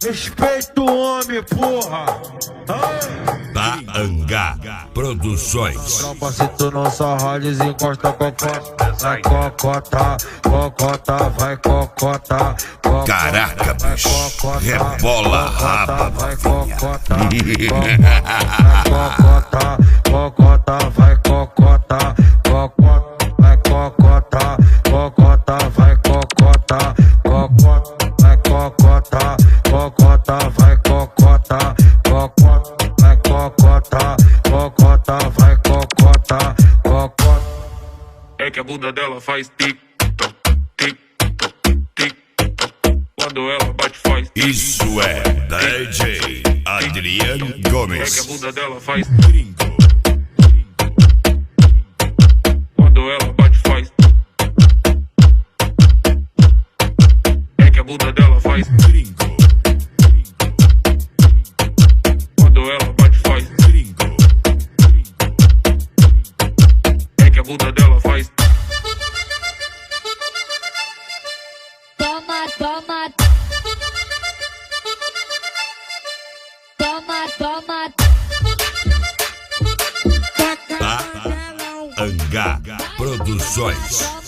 Respeita o homem, porra. Taangá Produções. Tropa, se tu não sarrar, desencosta a cocota. Vai cocota, cocota, vai cocota. Caraca, bicho, rebola a raba. Vai cocota, cocota, cocota, vai cocota. Vai cocota, cocota, vai cocota. Vai cocota, cocota, vai cocota. Vai cocota, cocota, vai cocota. É que a bunda dela faz tic-toc, tic-toc, tic-toc. Quando ela bate faz Isso é DJ Adriano É que a Gomes. bunda dela faz gringo. Quando ela bate faz. É que a bunda dela faz gringo. Quando ela bate faz gringo. É que a bunda dela faz. Toma, toma. Toma, toma. Taangá Produções.